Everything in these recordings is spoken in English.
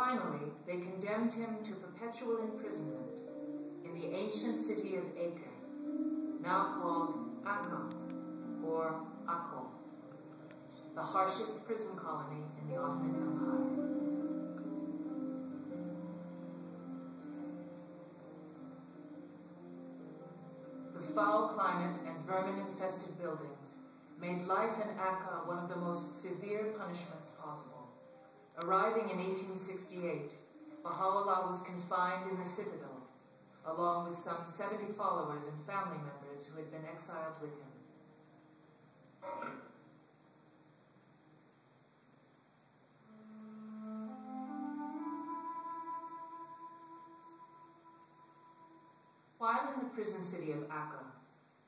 finally, they condemned him to perpetual imprisonment in the ancient city of Acre, now called Akka, or Akko, the harshest prison colony in the Ottoman Empire. The foul climate and vermin-infested buildings made life in Akka one of the most severe punishments possible. Arriving in 1868, Baha'u'llah was confined in the citadel, along with some 70 followers and family members who had been exiled with him. While in the prison city of Akka,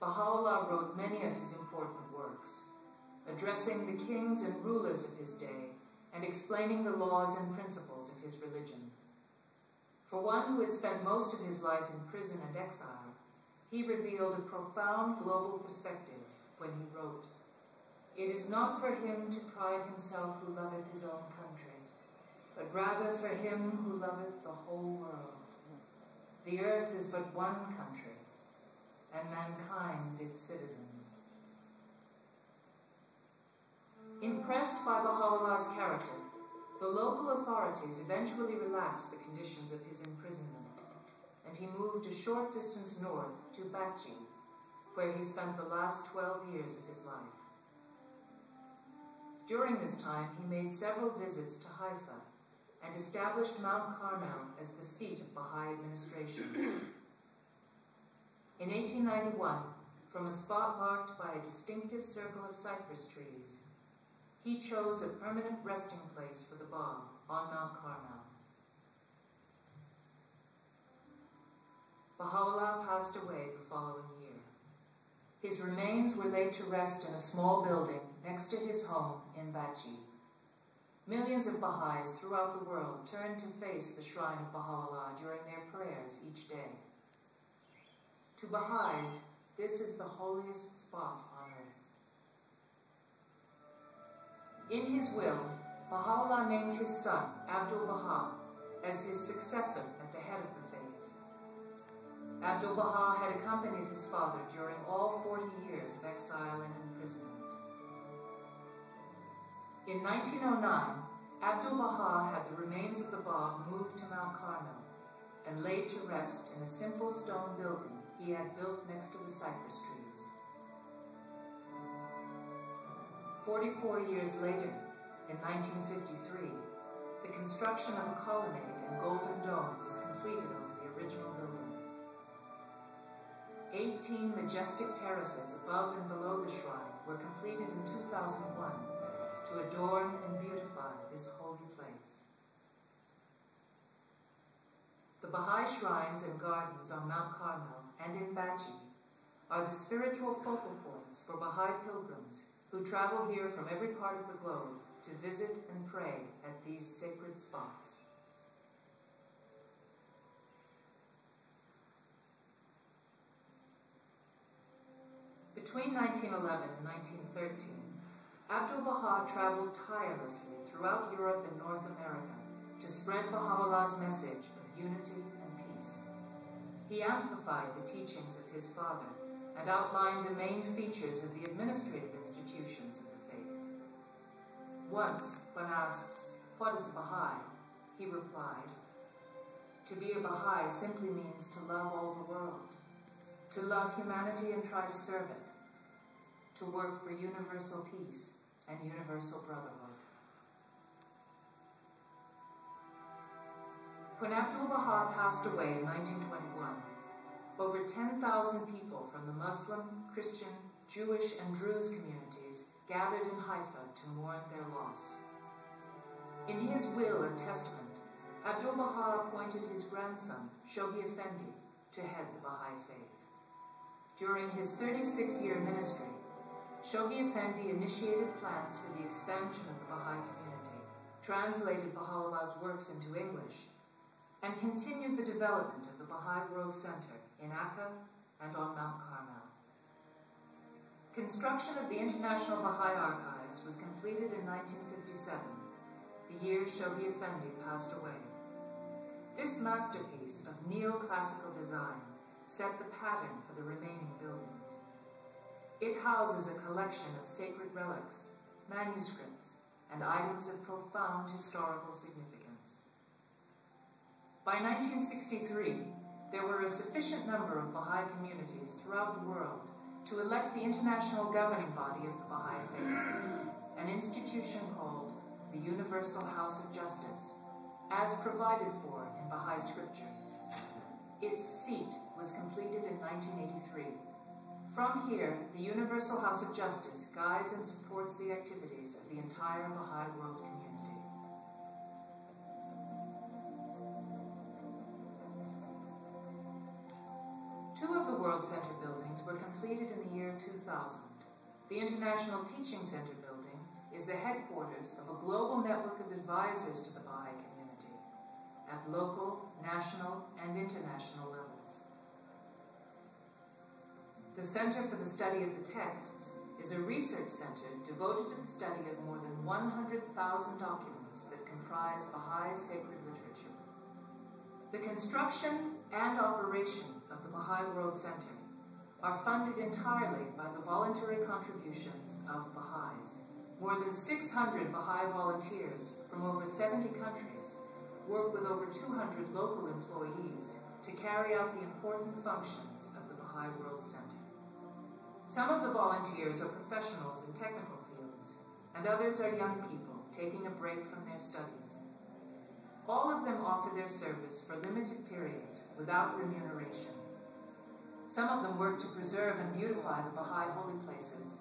Baha'u'llah wrote many of his important works, addressing the kings and rulers of his day and explaining the laws and principles of his religion. For one who had spent most of his life in prison and exile, he revealed a profound global perspective when he wrote, "It is not for him to pride himself who loveth his own country, but rather for him who loveth the whole world. The earth is but one country, and mankind its citizens." Impressed by Baha'u'llah's character, the local authorities eventually relaxed the conditions of his imprisonment, and he moved a short distance north to Bachi, where he spent the last 12 years of his life. During this time, he made several visits to Haifa and established Mount Carmel as the seat of Baha'i administration. In 1891, from a spot marked by a distinctive circle of cypress trees, he chose a permanent resting place for the Bab on Mount Carmel. Baha'u'llah passed away the following year. His remains were laid to rest in a small building next to his home in Bachi. Millions of Baha'is throughout the world turned to face the shrine of Baha'u'llah during their prayers each day. To Baha'is, this is the holiest spot on earth. In his will, Baha'u'llah named his son, Abdul-Baha, as his successor at the head of the faith. Abdul-Baha had accompanied his father during all 40 years of exile and imprisonment. In 1909, Abdul-Baha had the remains of the Bab moved to Mount Carmel and laid to rest in a simple stone building he had built next to the cypress trees. 44 years later, in 1953, the construction of a colonnade and golden dome was completed over the original building. 18 majestic terraces above and below the shrine were completed in 2001 to adorn and beautify this holy place. The Baha'i shrines and gardens on Mount Carmel and in Bachi are the spiritual focal points for Baha'i pilgrims who travel here from every part of the globe to visit and pray at these sacred spots. Between 1911 and 1913, Abdul-Baha traveled tirelessly throughout Europe and North America to spread Baha'u'llah's message of unity and peace. He amplified the teachings of his father and outlined the main features of the administrative institutions of the faith. Once, when asked, "What is a Baha'i?" he replied, "To be a Baha'i simply means to love all the world, to love humanity and try to serve it, to work for universal peace and universal brotherhood." When Abdul-Baha passed away in 1921, over 10,000 people from the Muslim, Christian, Jewish, and Druze communities gathered in Haifa to mourn their loss. In his will and testament, Abdul-Baha appointed his grandson, Shoghi Effendi, to head the Baha'i faith. During his 36-year ministry, Shoghi Effendi initiated plans for the expansion of the Baha'i community, translated Baha'u'llah's works into English, and continued the development of the Baha'i World Center in Akka and on Mount Carmel. Construction of the International Baha'i Archives was completed in 1957, the year Shoghi Effendi passed away. This masterpiece of neoclassical design set the pattern for the remaining buildings. It houses a collection of sacred relics, manuscripts, and items of profound historical significance. By 1963, there were a sufficient number of Baha'i communities throughout the world to elect the international governing body of the Baha'i faith, an institution called the Universal House of Justice, as provided for in Baha'i scripture. Its seat was completed in 1983. From here, the Universal House of Justice guides and supports the activities of the entire Baha'i world community. Two of the World Center buildings were completed in the year 2000. The International Teaching Center building is the headquarters of a global network of advisors to the Baha'i community at local, national, and international levels. The Center for the Study of the Texts is a research center devoted to the study of more than 100,000 documents that comprise Baha'i sacred literature. The construction and operation of the Baha'i World Center are funded entirely by the voluntary contributions of Baha'is. More than 600 Baha'i volunteers from over 70 countries work with over 200 local employees to carry out the important functions of the Baha'i World Center. Some of the volunteers are professionals in technical fields, and others are young people taking a break from their studies. All of them offer their service for limited periods without remuneration. Some of them work to preserve and beautify the Baha'i holy places,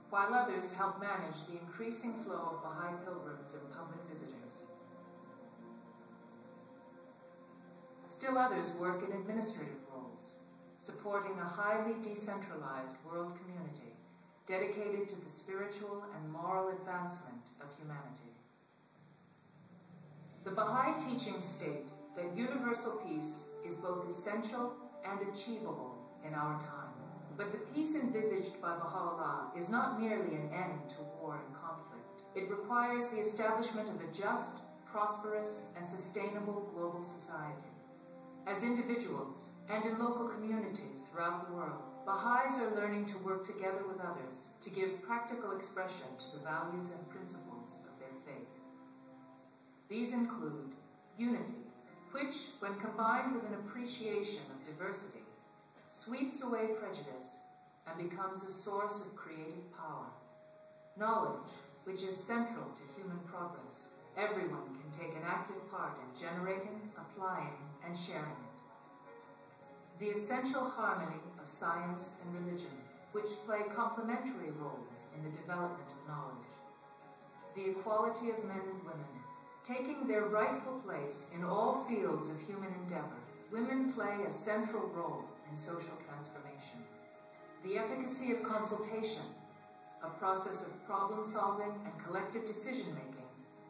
while others help manage the increasing flow of Baha'i pilgrims and public visitors. Still others work in administrative roles, supporting a highly decentralized world community dedicated to the spiritual and moral advancement of humanity. The Baha'i teachings state that universal peace is both essential and achievable in our time. But the peace envisaged by Baha'u'llah is not merely an end to war and conflict. It requires the establishment of a just, prosperous, and sustainable global society. As individuals and in local communities throughout the world, Baha'is are learning to work together with others to give practical expression to the values and principles of their faith. These include unity, which, when combined with an appreciation of diversity, sweeps away prejudice and becomes a source of creative power. Knowledge, which is central to human progress. Everyone can take an active part in generating, applying, and sharing it. The essential harmony of science and religion, which play complementary roles in the development of knowledge. The equality of men and women, taking their rightful place in all fields of human endeavor. Women play a central role in social transformation. The efficacy of consultation, a process of problem-solving and collective decision-making,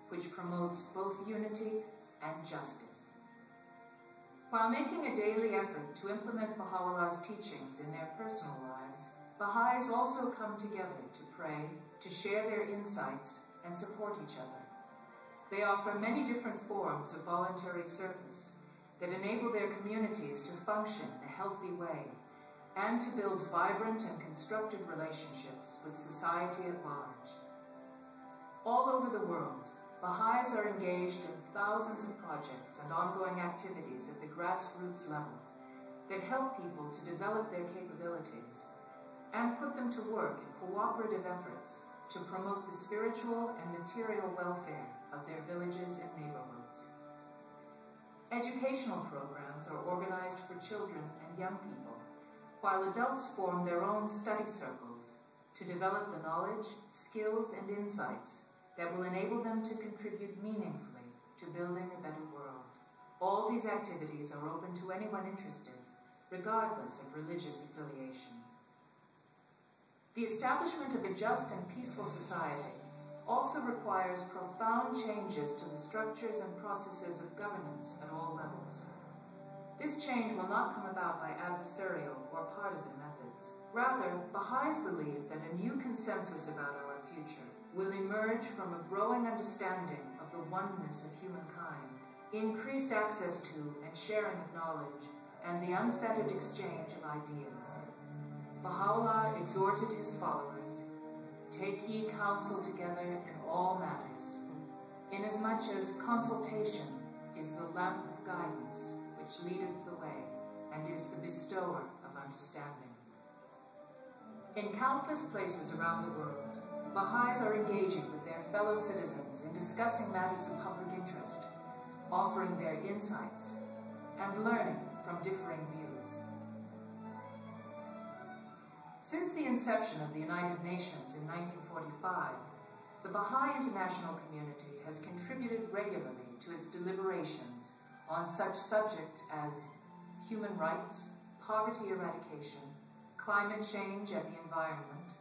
which promotes both unity and justice. While making a daily effort to implement Baha'u'llah's teachings in their personal lives, Baha'is also come together to pray, to share their insights, and support each other. They offer many different forms of voluntary service that enable their communities to function in a healthy way and to build vibrant and constructive relationships with society at large. All over the world, Baha'is are engaged in thousands of projects and ongoing activities at the grassroots level that help people to develop their capabilities and put them to work in cooperative efforts to promote the spiritual and material welfare of their villages and neighborhoods. Educational programs are organized for children and young people, while adults form their own study circles to develop the knowledge, skills, and insights that will enable them to contribute meaningfully to building a better world. All these activities are open to anyone interested, regardless of religious affiliation. The establishment of a just and peaceful society also requires profound changes to the structures and processes of governance at all levels. This change will not come about by adversarial or partisan methods. Rather, Baha'is believe that a new consensus about our future will emerge from a growing understanding of the the oneness of humankind, increased access to and sharing of knowledge, and the unfettered exchange of ideas. Baha'u'llah exhorted his followers, "Take ye counsel together in all matters, inasmuch as consultation is the lamp of guidance which leadeth the way, and is the bestower of understanding." In countless places around the world, Baha'is are engaging with their fellow citizens in discussing matters of public interest, offering their insights, and learning from differing views. Since the inception of the United Nations in 1945, the Baha'i international community has contributed regularly to its deliberations on such subjects as human rights, poverty eradication, climate change and the environment,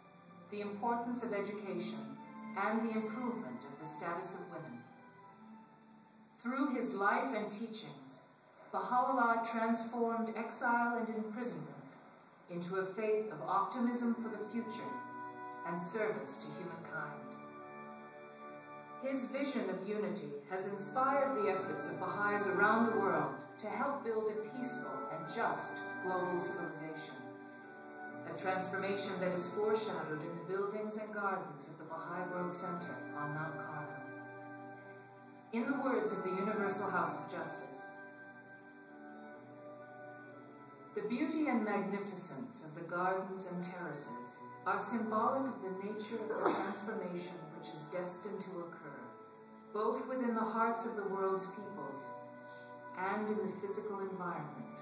the importance of education, and the improvement of the status of women. Through his life and teachings, Baha'u'llah transformed exile and imprisonment into a faith of optimism for the future and service to humankind. His vision of unity has inspired the efforts of Baha'is around the world to help build a peaceful and just global civilization, a transformation that is foreshadowed in the buildings and gardens of the Baha'i World Center on Mount Carmel. In the words of the Universal House of Justice, "The beauty and magnificence of the gardens and terraces are symbolic of the nature of the transformation which is destined to occur, both within the hearts of the world's peoples and in the physical environment